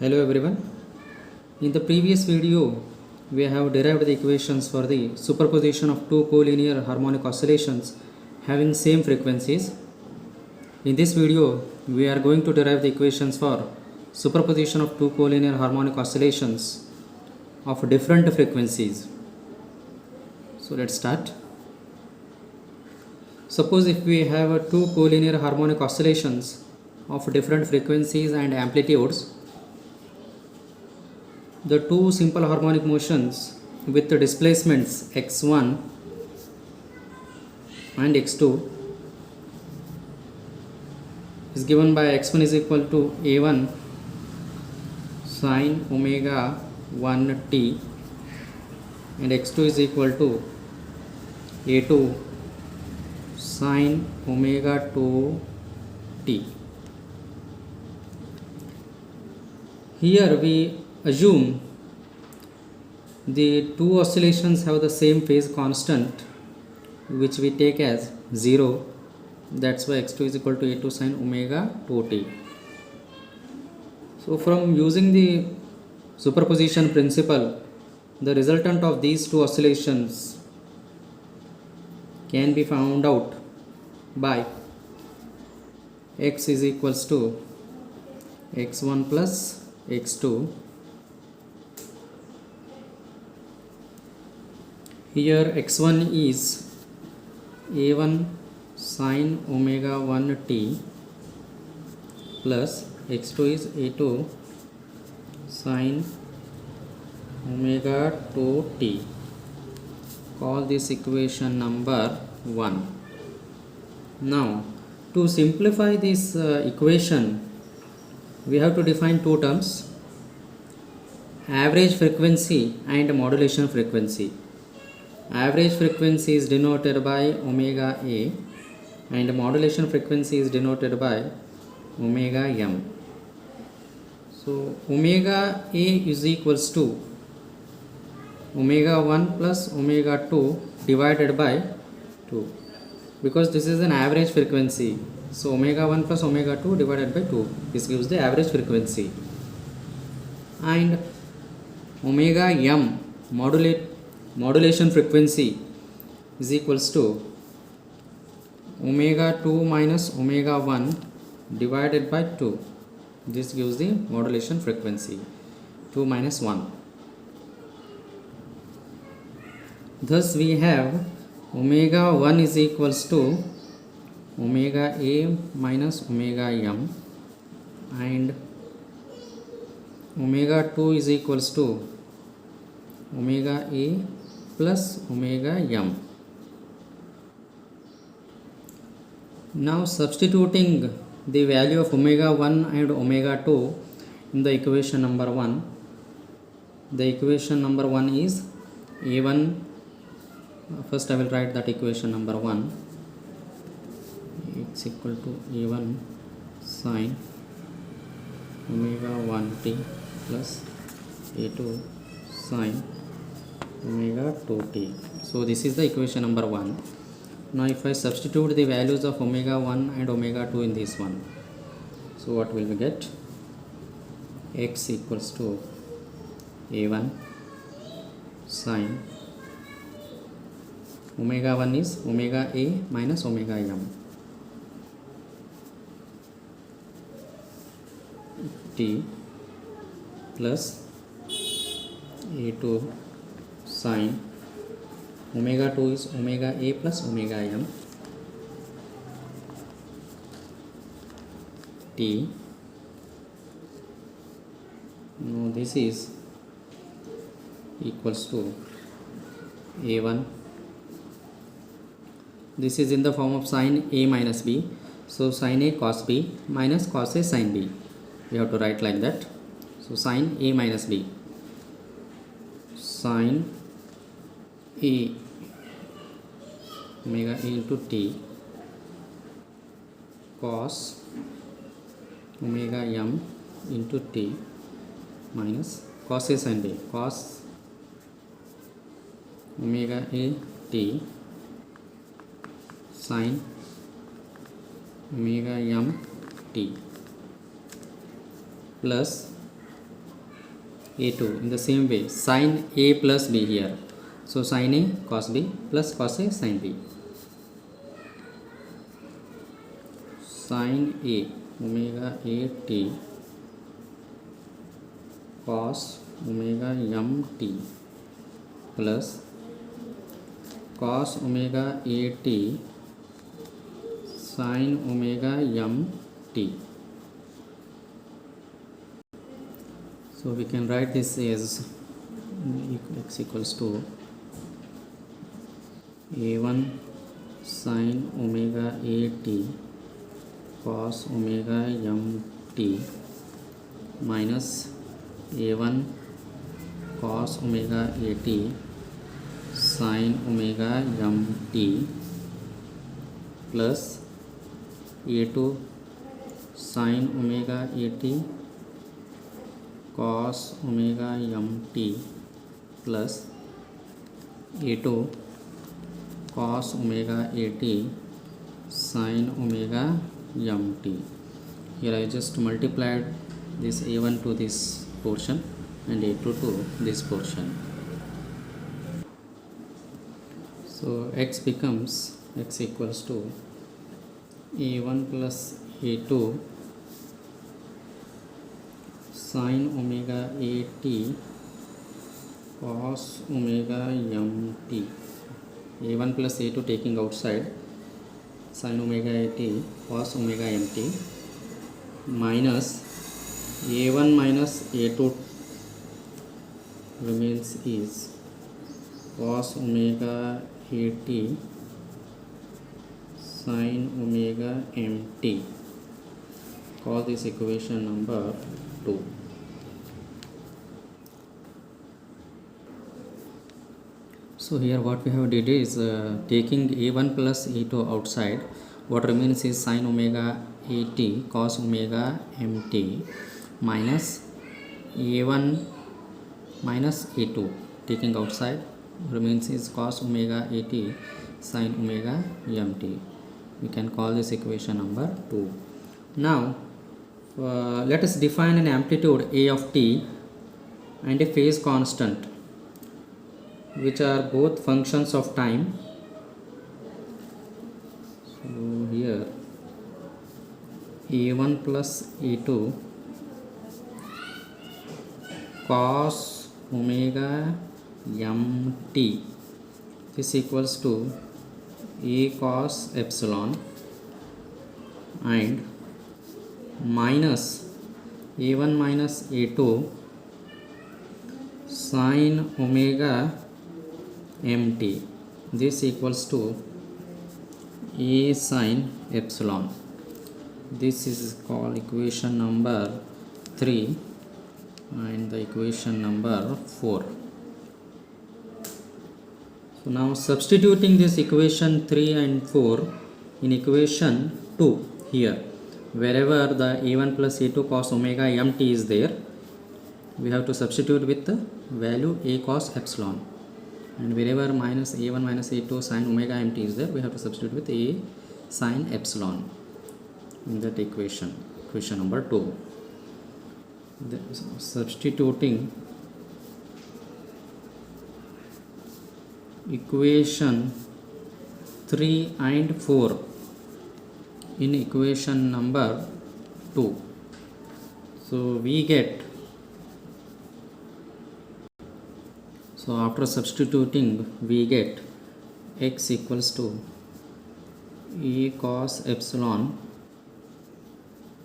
Hello everyone. In the previous video, we have derived the equations for the superposition of two collinear harmonic oscillations having same frequencies. In this video, we are going to derive the equations for superposition of two collinear harmonic oscillations of different frequencies. So let's start. Suppose if we have two collinear harmonic oscillations of different frequencies and amplitudes, the two simple harmonic motions with the displacements x1 and x2 is given by x1 is equal to a1 sine omega 1t and x2 is equal to a2 sine omega 2t. Here we assume the two oscillations have the same phase constant, which we take as 0. That's why x2 is equal to a2 sine omega 2t. So from using the superposition principle, the resultant of these two oscillations can be found out by x is equals to x1 plus x2. Here x1 is a1 sine omega 1t plus x2 is a2 sine omega 2t. Call this equation number 1. Now to simplify this equation, we have to define two terms: average frequency and modulation frequency. Average frequency is denoted by omega A and modulation frequency is denoted by omega m. So omega A is equals to omega 1 plus omega 2 divided by 2, because this is an average frequency. So omega 1 plus omega 2 divided by 2, this gives the average frequency. And omega m, modulation frequency, is equals to omega 2 minus omega 1 divided by 2. This gives the modulation frequency, 2 minus 1. Thus we have omega 1 is equals to omega A minus omega m, and omega 2 is equals to omega A plus omega m. Now substituting the value of omega 1 and omega 2 in the equation number 1, the equation number 1 is a1. First I will write that equation number 1. It's equal to a1 sine omega 1t plus a2 sine omega 2t. So this is the equation number 1. Now if I substitute the values of omega 1 and omega 2 in this one, so what will we get? X equals to a1 sine omega 1 is omega A minus omega m t plus a2 sine omega 2 is omega A plus omega m t. Now this is equals to a1. This is in the form of sine A minus B. So sine A cos B minus cos A sine B. We have to write like that. So sine A minus B, sine A omega A into t cos omega m into t minus cos A sine B, cos omega A t sine omega m t plus a2 in the same way sin a plus b here. So sin a cos b plus cos a sin b. Sin a omega a t cos omega m t plus cos omega a t sin omega m t. So we can write this as x equals to a1 sin omega a t cos omega m t minus a1 cos omega a t sin omega m t plus a2 sin omega a t cos omega m t plus a2 cos omega a t sin omega m t. Here I just multiplied this a1 to this portion and a2 to this portion. So x becomes x equals to a1 plus a2 sin omega a t cos omega m t. a1 plus a2 taking outside, sin omega a t cos omega m t minus a1 minus a2 remains is cos omega a t sin omega m t. Call this equation number 2. So here what we have did is taking a1 plus a2 outside, what remains is sin omega a t cos omega m t minus a1 minus a2 taking outside, remains is cos omega a t sin omega m t. We can call this equation number 2. Now let us define an amplitude a of t and a phase constant, which are both functions of time. So here a1 plus a2 cos omega m t, this equals to a cos epsilon, and minus a1 minus a2 sin omega mt, this equals to a sin epsilon. This is called equation number 3 and the equation number 4. So now substituting this equation 3 and 4 in equation 2 here, wherever the a1 plus a2 cos omega mt is there, we have to substitute with the value a cos epsilon, and wherever minus a1 minus a2 sin omega mt is there, we have to substitute with a sin epsilon in that equation number 2. Substituting equation 3 and 4 in equation number 2, so we get, so after substituting we get x equals to a cos epsilon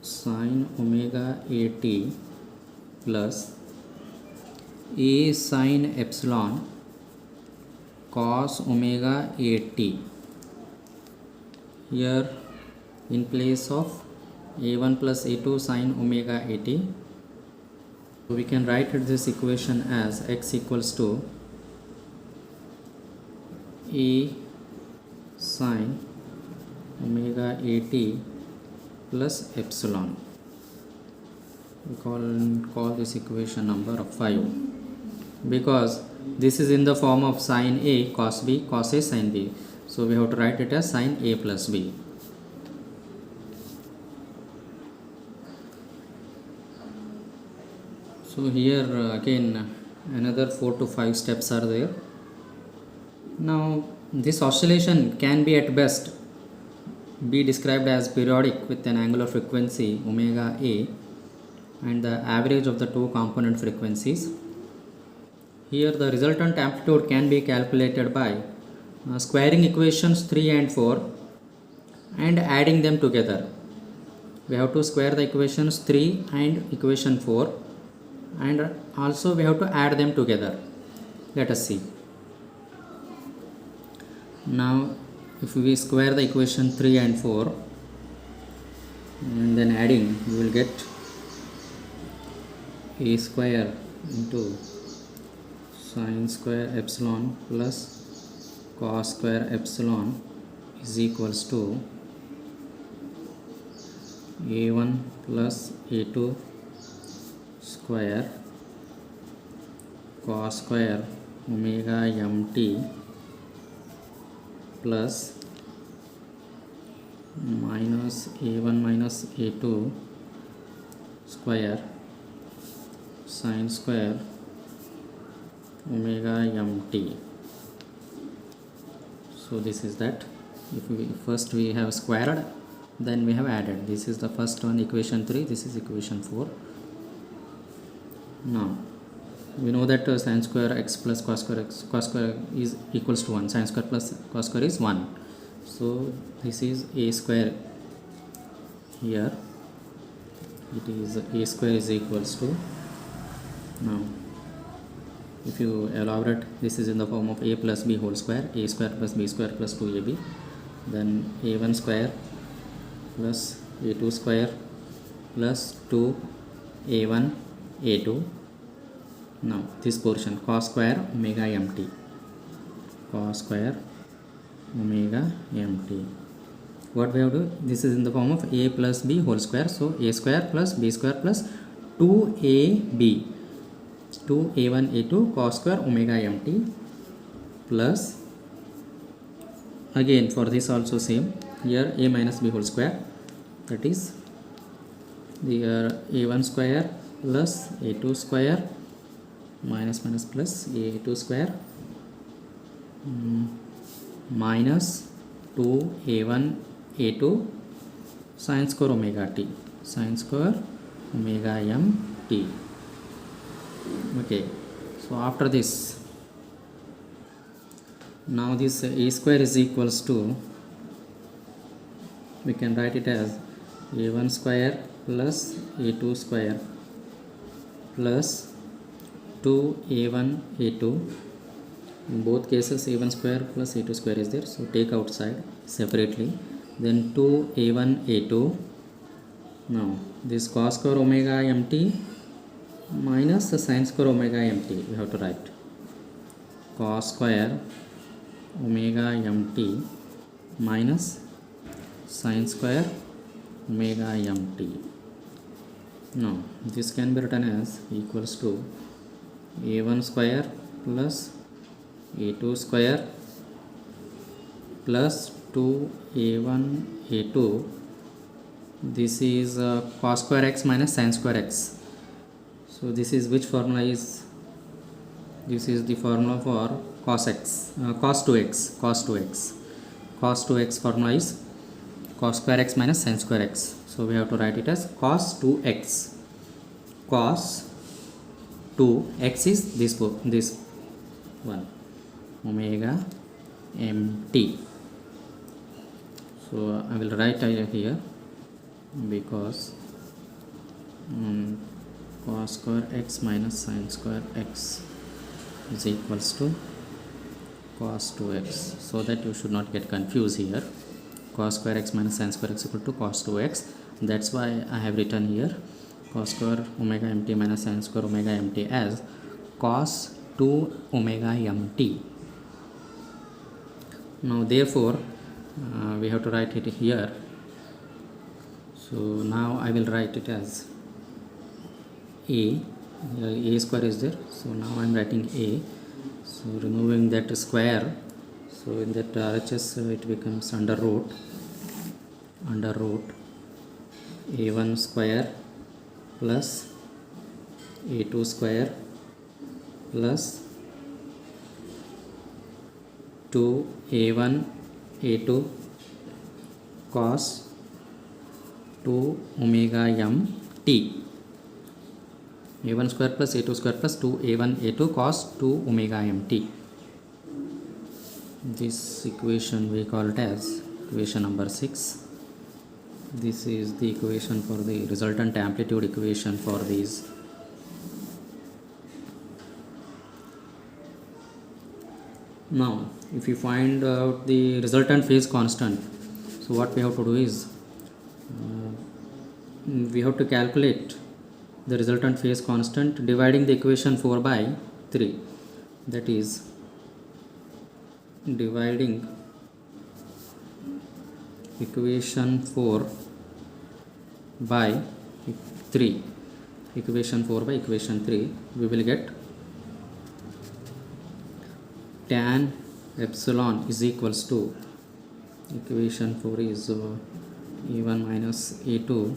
sin omega a t plus a sin epsilon cos omega a t. Here in place of a1 plus a2 sin omega a t, we can write this equation as x equals to a sin omega a t plus epsilon. We call this equation number 5, because this is in the form of sin a cos b cos a sin b, so we have to write it as sin a plus b. So here again another 4 to 5 steps are there. Now this oscillation can be at best be described as periodic with an angular frequency omega a and the average of the two component frequencies. Here the resultant amplitude can be calculated by squaring equations 3 and 4 and adding them together. We have to square the equations 3 and equation 4 and also we have to add them together. Let us see. Now if we square the equation 3 and 4 and then adding, we will get a square into sine square epsilon plus cos square epsilon is equals to a1 plus a2 square cos square omega mt plus minus a1 minus a2 square sine square omega mt. So this is that. If we first we have squared, then we have added. This is the first one, equation 3, this is equation 4. Now we know that sine square x plus cos square is equals to 1. Sine square plus cos square is 1. So this is a square. Here it is a square is equals to, now if you elaborate, this is in the form of a plus b whole square, a square plus b square plus 2ab, then a1 square plus a2 square plus 2a1 a2. Now this portion cos square omega mt, cos square omega mt. What we have to do, this is in the form of a plus b whole square, so a square plus b square plus 2ab, 2a1 a2 cos square omega mt plus, again for this also same, here a minus b whole square, that is the a1 square plus a2 square minus minus plus a2 square minus 2a1 a2 sine square omega t, sine square omega mt. Okay, so after this, now this a square is equals to, we can write it as a1 square plus a2 square plus 2a1 a2. In both cases a1 square plus a2 square is there, so take outside separately, then 2a1 a2. Now this cos square omega mt minus the sine square omega mt, we have to write cos square omega mt minus sine square omega mt. Now this can be written as equals to a1 square plus a2 square plus 2a1 a2. This is cos square x minus sine square x. So this is which formula is, this is the formula for cos x, cos 2x, cos 2x. Cos 2x formula is cos square x minus sine square x. So we have to write it as cos 2x. Cos 2x is this one, omega mt. So I will write here, because cos square x minus sine square x is equals to cos 2x, so that you should not get confused here. Cos square x minus sine square x equal to cos 2x. That's why I have written here cos square omega mt minus sine square omega mt as cos 2 omega mt. Now therefore we have to write it here. So now I will write it as a square is there, so now I am writing a. So removing that square, so in that RHS it becomes under root a1 square plus a2 square plus 2a1 a2 cos 2 omega m t. a1 square plus a2 square plus 2a1 a2 cos 2 omega m t. This equation we call it as equation number 6. This is the equation for the resultant amplitude equation for these. Now if you find out the resultant phase constant, so what we have to do is we have to calculate the resultant phase constant dividing the equation 4 by 3, that is dividing equation 4 by 3, equation 4 by equation 3, we will get tan epsilon is equals to, equation 4 is a1 minus a2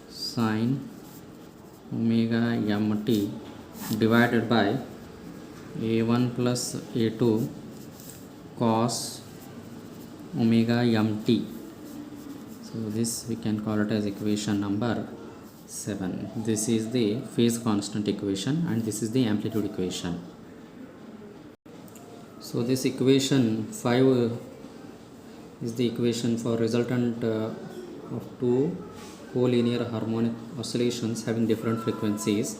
sin omega mt divided by a1 plus a2 cos omega mt. So this we can call it as equation number 7. This is the phase constant equation and this is the amplitude equation. So this equation 5 is the equation for resultant of two collinear harmonic oscillations having different frequencies,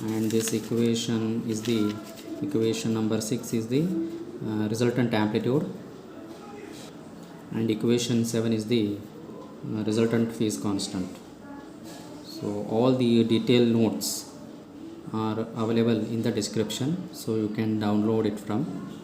and this equation is the equation number 6 is the resultant amplitude, and equation 7 is the resultant phase constant. So all the detailed notes are available in the description, so you can download it from